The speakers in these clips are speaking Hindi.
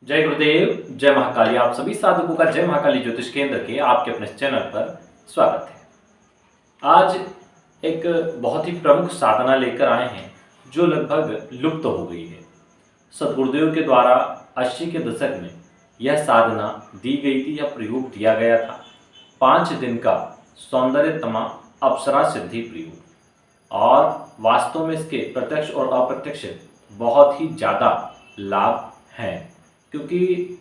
जय गुरुदेव, जय महाकाली। आप सभी साधकों का जय महाकाली ज्योतिष केंद्र के आपके अपने चैनल पर स्वागत है। आज एक बहुत ही प्रमुख साधना लेकर आए हैं जो लगभग लुप्त हो गई है। सदगुरुदेव के द्वारा 80 के दशक में यह साधना दी गई थी या प्रयोग दिया गया था। 5 दिन का सौंदर्यतमा अप्सरा सिद्धि प्रयोग, और वास्तव में इसके प्रत्यक्ष और अप्रत्यक्ष बहुत ही ज़्यादा लाभ हैं, क्योंकि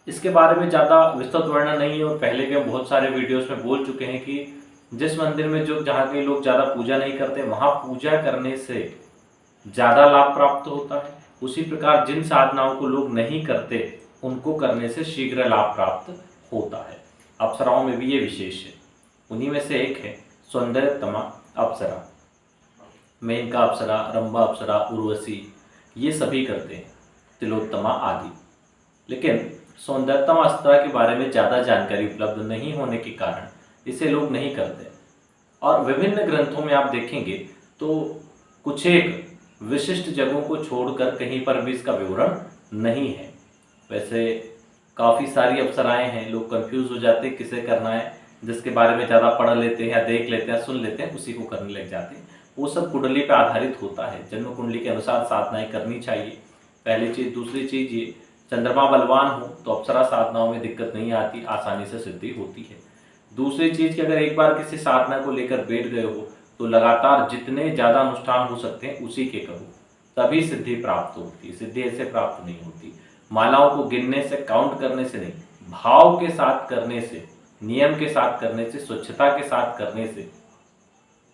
इसके बारे में ज़्यादा विस्तृत वर्णन नहीं है और पहले भी हम बहुत सारे वीडियोस में बोल चुके हैं कि जिस मंदिर में जो जहाँ के लोग ज़्यादा पूजा नहीं करते वहाँ पूजा करने से ज़्यादा लाभ प्राप्त होता है। उसी प्रकार जिन साधनाओं को लोग नहीं करते उनको करने से शीघ्र लाभ प्राप्त होता है। अप्सराओं में भी ये विशेष है। उन्हीं में से एक है सौंदर्यतमा अप्सरा। मेनका अप्सरा, रंभा अप्सरा, उर्वशी, ये सभी करते हैं, तिलोत्तमा आदि। लेकिन सौंदर्यतम अप्सरा के बारे में ज़्यादा जानकारी उपलब्ध नहीं होने के कारण इसे लोग नहीं करते। और विभिन्न ग्रंथों में आप देखेंगे तो कुछ एक विशिष्ट जगहों को छोड़कर कहीं पर भी इसका विवरण नहीं है। वैसे काफ़ी सारी अप्सराएं हैं, लोग कंफ्यूज हो जाते हैं किसे करना है। जिसके बारे में ज़्यादा पढ़ लेते हैं या देख लेते हैं, सुन लेते हैं, उसी को करने लग जाते हैं। वो सब कुंडली पर आधारित होता है। जन्म कुंडली के अनुसार साधनाएं करनी चाहिए, पहली चीज़। दूसरी चीज़ ये, चंद्रमा बलवान हो तो अप्सरा साधनाओं में दिक्कत नहीं आती, आसानी से सिद्धि होती है। दूसरी चीज़ कि अगर एक बार किसी साधना को लेकर बैठ गए हो तो लगातार जितने ज़्यादा अनुष्ठान हो सकते हैं उसी के करो, तभी सिद्धि प्राप्त होती है। सिद्धि ऐसे प्राप्त नहीं होती। मालाओं को गिनने से, काउंट करने से नहीं, भाव के साथ करने से, नियम के साथ करने से, स्वच्छता के साथ करने से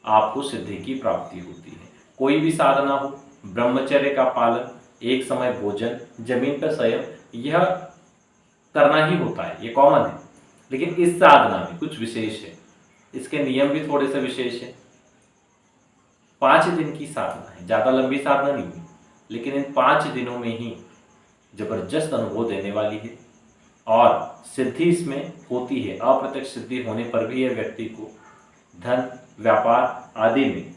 आपको सिद्धि की प्राप्ति होती है। कोई भी साधना हो, ब्रह्मचर्य का पालन, एक समय भोजन, जमीन पर शयन, यह करना ही होता है, ये कॉमन है। लेकिन इस साधना में कुछ विशेष है, इसके नियम भी थोड़े से विशेष है। 5 दिन की साधना है, ज़्यादा लंबी साधना नहीं है, लेकिन इन 5 दिनों में ही जबरदस्त अनुभव देने वाली है। और सिद्धि इसमें होती है, अप्रत्यक्ष सिद्धि होने पर भी यह व्यक्ति को धन, व्यापार आदि में,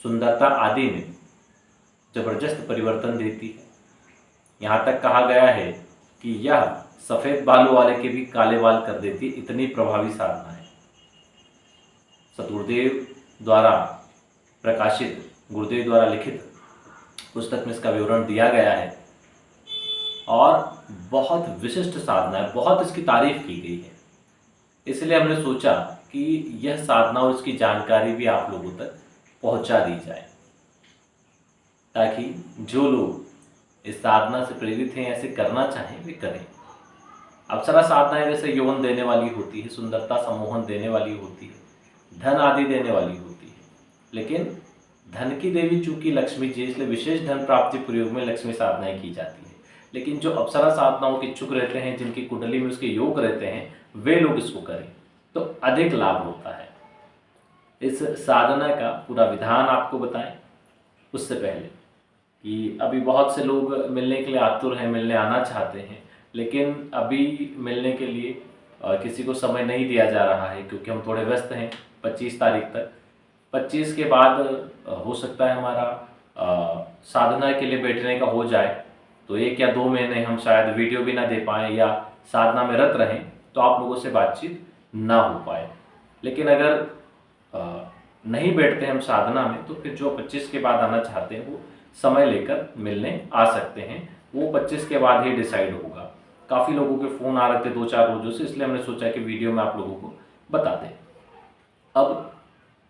सुंदरता आदि में जबरदस्त परिवर्तन देती है। यहाँ तक कहा गया है कि यह सफ़ेद बालों वाले के भी काले बाल कर देती है, इतनी प्रभावी साधना है। सदगुरुदेव द्वारा प्रकाशित, गुरुदेव द्वारा लिखित पुस्तक में इसका विवरण दिया गया है और बहुत विशिष्ट साधना है, बहुत इसकी तारीफ की गई है। इसलिए हमने सोचा कि यह साधना और इसकी जानकारी भी आप लोगों तक पहुंचा दी जाए, ताकि जो लोग इस साधना से प्रेरित हैं, ऐसे करना चाहें, वे करें। अप्सरा साधनाएं वैसे यौवन देने वाली होती है, सुंदरता सम्मोहन देने वाली होती है, धन आदि देने वाली होती है। लेकिन धन की देवी चूंकि लक्ष्मी जी, इसलिए विशेष धन प्राप्ति प्रयोग में लक्ष्मी साधनाएं की जाती है। लेकिन जो अप्सरा साधनाओं के इच्छुक रहते हैं, जिनकी कुंडली में उसके योग रहते हैं, वे लोग इसको करें तो अधिक लाभ होता है। इस साधना का पूरा विधान आपको बताएं उससे पहले कि अभी बहुत से लोग मिलने के लिए आतुर हैं, मिलने आना चाहते हैं, लेकिन अभी मिलने के लिए किसी को समय नहीं दिया जा रहा है, क्योंकि हम थोड़े व्यस्त हैं 25 तारीख तक। 25 के बाद हो सकता है हमारा साधना के लिए बैठने का हो जाए, तो 1 या 2 महीने हम शायद वीडियो भी ना दे पाएँ या साधना में रत रहें, तो आप लोगों से बातचीत ना हो पाए। लेकिन अगर नहीं बैठते हम साधना में, तो फिर जो 25 के बाद आना चाहते हैं वो समय लेकर मिलने आ सकते हैं। वो 25 के बाद ही डिसाइड होगा। काफ़ी लोगों के फ़ोन आ रहे थे 2-4 रोज़ों से, इसलिए हमने सोचा कि वीडियो में आप लोगों को बता दें। अब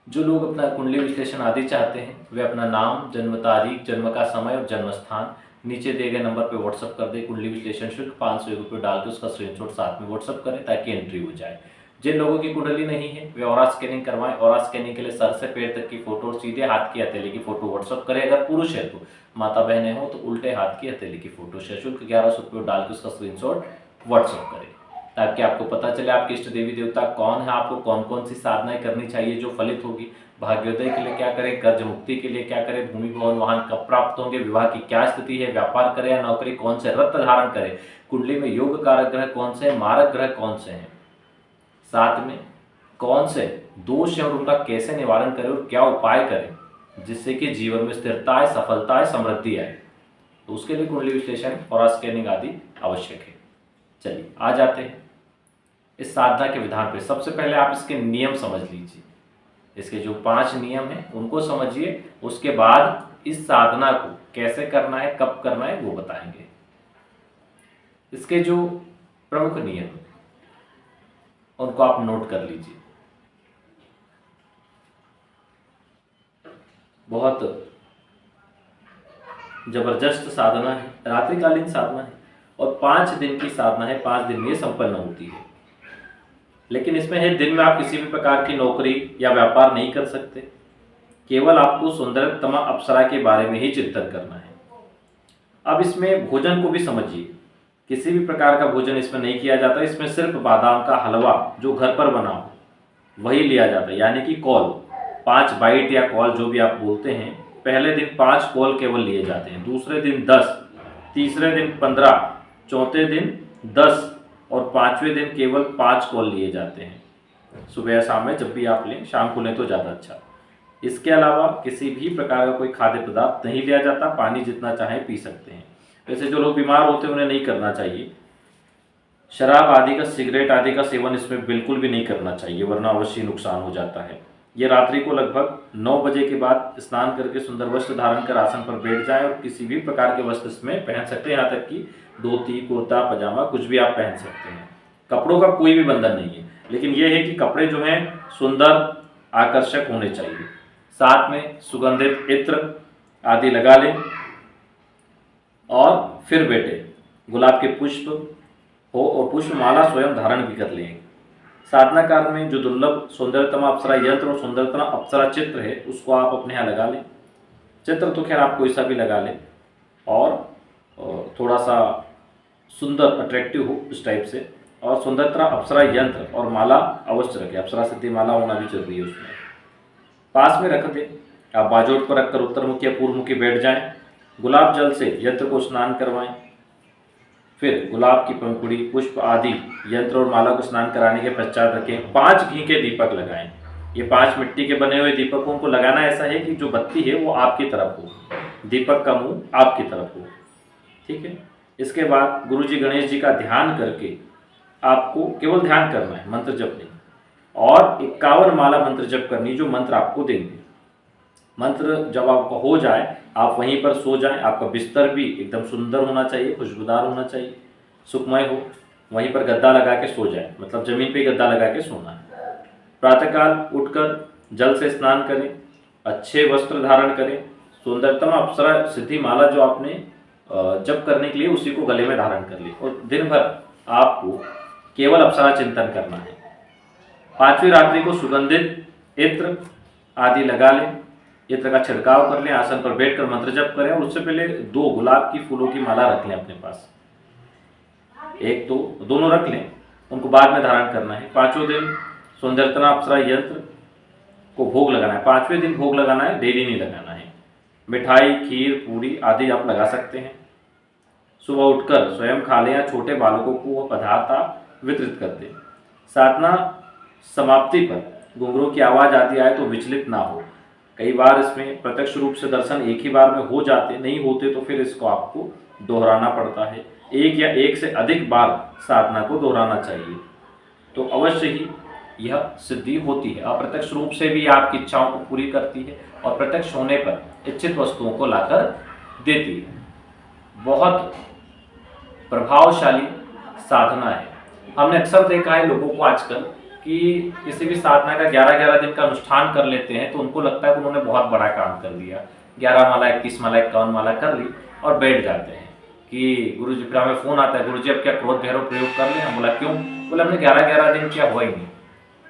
जो लोग अपना कुंडली विश्लेषण आदि चाहते हैं, वे अपना नाम, जन्म तारीख, जन्म का समय और जन्म स्थान नीचे दिए गए नंबर पर व्हाट्सअप कर दें। कुंडली विश्लेषण शुल्क 500 रुपये डाल के उसका स्क्रीनशॉट साथ में व्हाट्सअप करें, ताकि एंट्री हो जाए। जिन लोगों की कुंडली नहीं है वे ऑरा स्कैनिंग करवाएं। ऑरा स्कैनिंग के लिए सर से पैर तक की फोटो, सीधे हाथ की हथेली की फोटो व्हाट्सअप करें। अगर पुरुष है तो, माता बहनें हो तो उल्टे हाथ की हथेली की फोटो सशुल्क 1100 रुपये डाल के उसका स्क्रीनशॉट व्हाट्सअप करें, ताकि आपको पता चले आपके इष्ट देवी देवता कौन है, आपको कौन कौन सी साधनाएं करनी चाहिए जो फलित होगी। भाग्योदय के लिए क्या करें, कर्ज मुक्ति के लिए क्या करें, भूमि भवन वाहन कब प्राप्त होंगे, विवाह की क्या स्थिति है, व्यापार करें या नौकरी, कौन से रत्न धारण करें, कुंडली में योग कारक ग्रह कौन से हैं, मारक ग्रह कौन से हैं, साथ में कौन से दोष है और उनका कैसे निवारण करें और क्या उपाय करें जिससे कि जीवन में स्थिरता आए, सफलता आए, समृद्धि आए। तो उसके लिए कुंडली विश्लेषण और स्कैनिंग आदि आवश्यक है। चलिए आ जाते हैं इस साधना के विधान पे। सबसे पहले आप इसके नियम समझ लीजिए, इसके जो 5 नियम हैं उनको समझिए, उसके बाद इस साधना को कैसे करना है, कब करना है वो बताएंगे। इसके जो प्रमुख नियम उनको आप नोट कर लीजिए। बहुत जबरदस्त साधना है, रात्रिकालीन साधना है और 5 दिन की साधना है, 5 दिन में ये संपन्न होती है। लेकिन इसमें है दिन में आप किसी भी प्रकार की नौकरी या व्यापार नहीं कर सकते, केवल आपको सुंदरतमा अप्सरा के बारे में ही चिंतन करना है। अब इसमें भोजन को भी समझिए, किसी भी प्रकार का भोजन इसमें नहीं किया जाता। इसमें सिर्फ बादाम का हलवा जो घर पर बना हो वही लिया जाता है, यानी कि कॉल 5 बाइट या कॉल जो भी आप बोलते हैं। पहले दिन 5 कॉल केवल लिए जाते हैं, दूसरे दिन 10, तीसरे दिन 15, चौथे दिन 10 और 5वें दिन केवल 5 कॉल लिए जाते हैं। सुबह या शाम में जब भी आप लें, शाम को लें तो ज़्यादा अच्छा। इसके अलावा किसी भी प्रकार का कोई खाद्य पदार्थ नहीं लिया जाता। पानी जितना चाहें पी सकते हैं। वैसे जो लोग बीमार होते हैं उन्हें नहीं करना चाहिए। शराब आदि का, सिगरेट आदि का सेवन इसमें बिल्कुल भी नहीं करना चाहिए, वरना अवश्य नुकसान हो जाता है। ये रात्रि को लगभग 9 बजे के बाद स्नान करके सुंदर वस्त्र धारण कर आसन पर बैठ जाएं और किसी भी प्रकार के वस्त्र इसमें पहन सकते हैं, यहाँ तक कि धोती, कुर्ता, पजामा कुछ भी आप पहन सकते हैं। कपड़ों का कोई भी बंधन नहीं है, लेकिन यह है कि कपड़े जो हैं सुंदर आकर्षक होने चाहिए। साथ में सुगंधित इत्र आदि लगा लें और फिर बैठे। गुलाब के पुष्प हो और पुष्प माला स्वयं धारण भी कर लें। साधना काल में जो दुर्लभ सुंदरतम अप्सरा यंत्र और सुंदरतम अप्सरा चित्र है उसको आप अपने यहाँ लगा लें। चित्र तो खैर आप कोई सा भी लगा लें और थोड़ा सा सुंदर अट्रैक्टिव हो इस टाइप से। और सुंदरतम अप्सरा यंत्र और माला अवश्य रखें, अप्सरा सिद्धि माला होना भी जरूरी है उसमें। पास में रख दें। आप बाजोट पर रखकर उत्तरमुखी या पूर्वमुखी बैठ जाएं। गुलाब जल से यंत्र को स्नान करवाएं। फिर गुलाब की पंखुड़ी, पुष्प आदि यंत्र और माला को स्नान कराने के पश्चात रखें। 5 घी के दीपक लगाएं। ये 5 मिट्टी के बने हुए दीपकों को लगाना ऐसा है कि जो बत्ती है वो आपकी तरफ हो, दीपक का मुंह आपकी तरफ हो। ठीक है। इसके बाद गुरु जी गणेश जी का ध्यान करके आपको केवल ध्यान करना है, मंत्र जप नहीं। और 51 माला मंत्र जप करनी जो मंत्र आपको देंगे। मंत्र जब आपका हो जाए आप वहीं पर सो जाएं। आपका बिस्तर भी एकदम सुंदर होना चाहिए, खुशबूदार होना चाहिए, सुखमय हो। वहीं पर गद्दा लगा के सो जाए, मतलब जमीन पे गद्दा लगा के सोना है। प्रातःकाल उठकर जल से स्नान करें, अच्छे वस्त्र धारण करें। सुंदरतम अप्सरा सिद्धि माला जो आपने जप करने के लिए उसी को गले में धारण कर ली और दिन भर आपको केवल अप्सरा चिंतन करना है। 5वीं रात्रि को सुगंधित इत्र आदि लगा लें, इत्र का छिड़काव कर लें, आसन पर बैठकर मंत्र जप करें और उससे पहले 2 गुलाब की फूलों की माला रख लें अपने पास। एक तो दोनों रख लें, उनको बाद में धारण करना है। 5वें दिन सुंदरतम अप्सरा यंत्र को भोग लगाना है। 5वें दिन भोग लगाना है, डेली नहीं लगाना है। मिठाई, खीर, पूरी आदि आप लगा सकते हैं। सुबह उठकर स्वयं खा लें या छोटे बालकों को पदार्थ वितरित कर दें। साधना समाप्ति पर घुंघरू की आवाज़ आदि आए तो विचलित ना हो। कई बार इसमें प्रत्यक्ष रूप से दर्शन एक ही बार में हो जाते, नहीं होते तो फिर इसको आपको दोहराना पड़ता है। 1 या 1 से अधिक बार साधना को दोहराना चाहिए तो अवश्य ही यह सिद्धि होती है। अप्रत्यक्ष रूप से भी आपकी इच्छाओं को पूरी करती है और प्रत्यक्ष होने पर इच्छित वस्तुओं को लाकर देती है। बहुत प्रभावशाली साधना है। हमने अक्सर देखा है लोगों को आजकल कि किसी भी साधना का 11-11 दिन का अनुष्ठान कर लेते हैं तो उनको लगता है कि उन्होंने बहुत बड़ा काम कर लिया। 11 माला, 21 माला, 51 माला कर ली और बैठ जाते हैं कि गुरुजी, फिर हमें फ़ोन आता है, गुरुजी अब क्या क्रोध भैरव प्रयोग कर लें? हम बोला क्यों? बोले हमने 11-11 दिन किया, हुआ ही नहीं।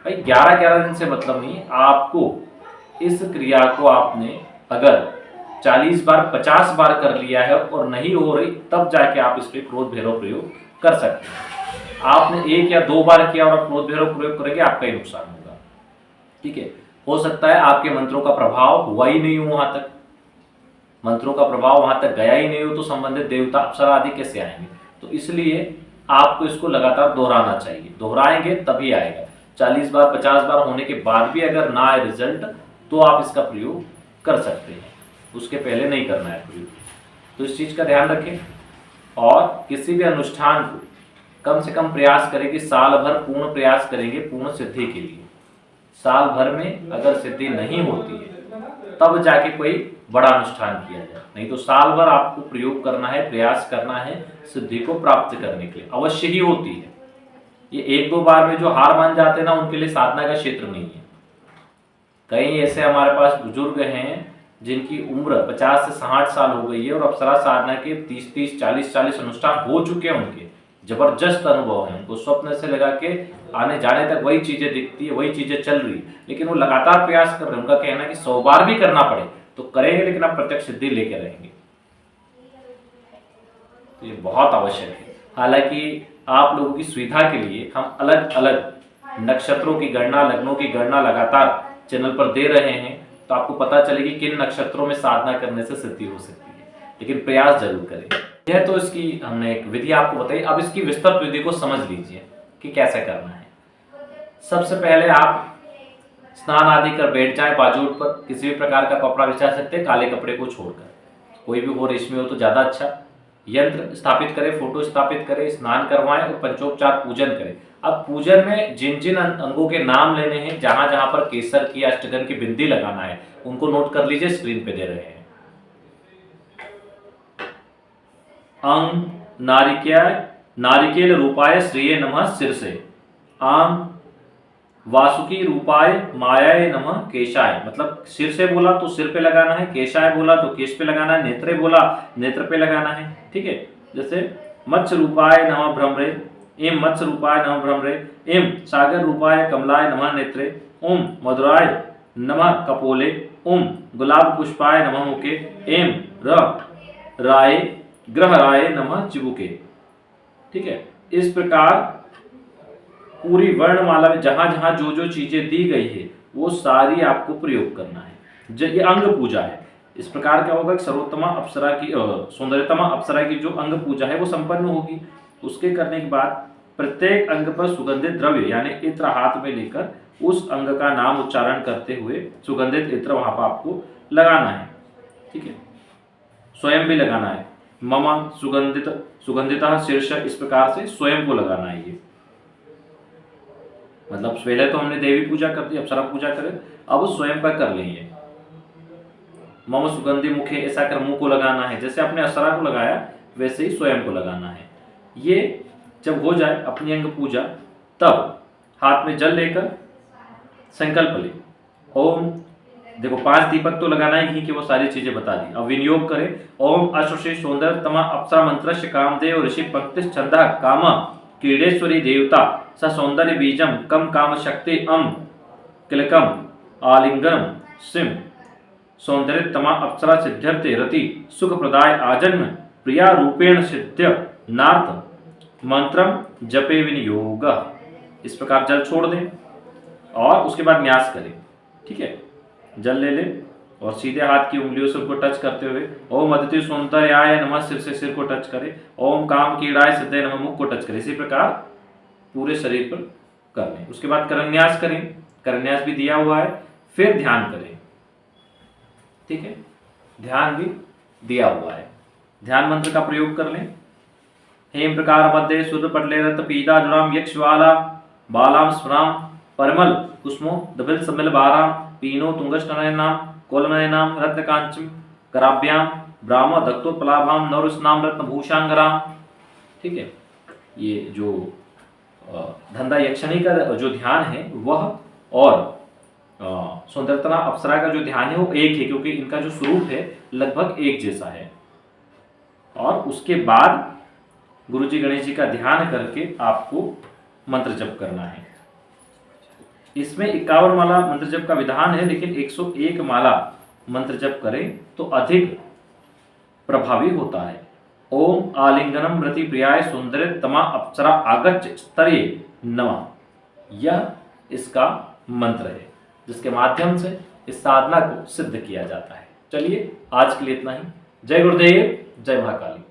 भाई 11-11 दिन से मतलब नहीं। आपको इस क्रिया को आपने अगर 40 बार, 50 बार कर लिया है और नहीं हो रही, तब जाके आप इस पर क्रोध भैरव प्रयोग कर सकते हैं। आपने 1 या 2 बार किया और आप क्रोध भैरव प्रयोग करेंगे, आपका ही नुकसान होगा। ठीक है। हो सकता है आपके मंत्रों का प्रभाव हुआ ही नहीं हो, वहां तक मंत्रों का प्रभाव वहां तक गया ही नहीं हो, तो संबंधित देवता अप्सरा आदि कैसे आएंगे? तो इसलिए आपको इसको लगातार दोहराना चाहिए। दोहराएंगे तभी आएगा। 40 बार, 50 बार होने के बाद भी अगर ना आए रिजल्ट तो आप इसका प्रयोग कर सकते हैं, उसके पहले नहीं करना है प्रयोग। तो इस चीज़ का ध्यान रखें और किसी भी अनुष्ठान को कम से कम प्रयास करें कि साल भर पूर्ण प्रयास करेंगे पूर्ण सिद्धि के लिए। साल भर में अगर सिद्धि नहीं होती है तब जाके कोई बड़ा अनुष्ठान किया जाए, नहीं तो साल भर आपको प्रयोग करना है, प्रयास करना है सिद्धि को प्राप्त करने के लिए। अवश्य ही होती है, ये एक दो बार में जो हार मान जाते हैं ना, उनके लिए साधना का क्षेत्र नहीं है। कई ऐसे हमारे पास बुजुर्ग हैं जिनकी उम्र 50 से 60 साल हो गई है और अप्सरा साधना के 30-30, 40-40 अनुष्ठान हो चुके हैं। उनके जबरदस्त अनुभव है, उनको स्वप्न से लगा के आने जाने तक वही चीजें दिखती है, वही चीजें चल रही, लेकिन वो लगातार प्रयास कर रहे हैं। उनका कहना है कि 100 बार भी करना पड़े तो करेंगे, लेकिन आप प्रत्यक्ष सिद्धि लेके रहेंगे। तो ये बहुत आवश्यक है। हालांकि आप लोगों की सुविधा के लिए हम अलग अलग नक्षत्रों की गणना, लग्नों की गणना लगातार चैनल पर दे रहे हैं, तो आपको पता चले कि किन नक्षत्रों में साधना करने से सिद्धि हो सकती है, लेकिन प्रयास जरूर करें। यह तो इसकी हमने एक विधि आपको बताई। अब इसकी विस्तृत विधि को समझ लीजिए कि कैसे करना है। सबसे पहले आप स्नान आदि कर बैठ जाएं, बाजूट पर किसी भी प्रकार का कपड़ा बिछा सकते हैं, काले कपड़े को छोड़कर, कोई भी हो, रेशमी हो तो ज़्यादा अच्छा। यंत्र स्थापित करें, फोटो स्थापित करें, स्नान करवाएं और पंचोपचार पूजन करें। अब पूजन में जिन जिन अंगों के नाम लेने हैं, जहां जहां पर केसर की, अष्टगंध की बिंदी लगाना है, उनको नोट कर लीजिए, स्क्रीन पे दे रहे हैं। अंग नारिकेल रूपाय श्रिये नमः शीर्षे। आम वासुकी रूपाय मायाय नमः केशाय, मतलब सिर से बोला तो सिर पे लगाना है, केशाय बोला तो केश पे लगाना है, नेत्रे बोला नेत्र पे लगाना है। ठीक है, जैसे मत्स्य रूपाय नमः भ्रमरे, एम मत्स्य रूपाय नमः भ्रमरे, एम सागर रूपाय कमलाय नमः नेत्रे, ओम मधुराय नमः कपोले, ओम गुलाब पुष्पाय नमः मुखे, एम राय ग्रह राय नमः चिबुके। ठीक है, इस प्रकार पूरी वर्णमाला में जहां जहां जो जो चीजें दी गई है वो सारी आपको प्रयोग करना है। ये अंग पूजा है। इस प्रकार क्या होगा कि सर्वोत्तमा अप्सरा की, सौंदर्यतमा अप्सरा की जो अंग पूजा है वो संपन्न होगी। उसके करने के बाद प्रत्येक अंग पर सुगंधित द्रव्य यानी इत्र हाथ में लेकर उस अंग का नाम उच्चारण करते हुए सुगंधित इत्र वहां पर आपको लगाना है। ठीक है, स्वयं भी लगाना है। मम सुगंधिता शीर्ष, इस प्रकार से स्वयं को लगाना है। ये मतलब पहले तो हमने देवी पूजा कर दी, अप्सरा पूजा करें, अब स्वयं पर कर लेंगे। मम सुगंधि मुखे, ऐसा कर मुंह को लगाना है। जैसे आपने अप्सरा को लगाया वैसे ही स्वयं को लगाना है। ये जब हो जाए अपनी अंग पूजा, तब हाथ में जल लेकर संकल्प ले, ओम, देखो 5 दीपक तो लगाना ही घी की, वो सारी चीजें बता दी। अब विनियोग करें, ओम अश्वशी सौंदर्यतमा अप्सरा मंत्रस्य कामदेव ऋषि पंक्ति छंदा काम क्रीडेश्वरी देवता स सौंदर्य बीजम कम काम शक्ति अम किलकम आलिंगनम सिम सौंदर्यतमा अप्सरा सिद्ध्यर्थे रति सुख प्रदाय आजन्म प्रिया रूपेण सिद्ध्य नार्थ मंत्रम जपे विनियोग। इस प्रकार जल छोड़ दें और उसके बाद न्यास करें। ठीक है, जल ले ले और सीधे हाथ की उंगलियों से उनको टच करते हुए ओम अदिति सौंदर्याय नमः, सिर से सिर को टच करें। ओम काम कीड़ाय सिद्धे नमः, मुख को टच करें। इसी प्रकार पूरे शरीर पर कर लें। उसके बाद करन्यास करें, करन्यास भी दिया हुआ है। फिर ध्यान करें। ठीक है, ध्यान भी दिया हुआ है। ध्यान मंत्र का प्रयोग कर लें। हेम प्रकार मध्य सूर्य पटले रत पीता जुड़ाम यक्ष वाला बालाम स्मराम परमल कुसुमो दबिल समिल बाराम पीनो तुंगस्नयनाम कोलनयनाम रत्नकांचम कराभ्याम ब्राह्म दत्तोत्पलाभाम नवरस्नाम रत्न भूषांगराम। ठीक है, ये जो धंधा यक्षिणी का जो ध्यान है वह और सौंदर्यतना अप्सरा का जो ध्यान है वो एक है, क्योंकि इनका जो स्वरूप है लगभग एक जैसा है। और उसके बाद गुरुजी गणेश जी का ध्यान करके आपको मंत्र जप करना है। इसमें 51 माला मंत्र जप का विधान है, लेकिन 101 माला मंत्र जप करें तो अधिक प्रभावी होता है। ओम आलिंगनम रति प्रियाय सुंदर तमा अप्सरा आगच्छ स्तर्ये नमः, यह इसका मंत्र है जिसके माध्यम से इस साधना को सिद्ध किया जाता है। चलिए आज के लिए इतना ही। जय गुरुदेव, जय महाकाली।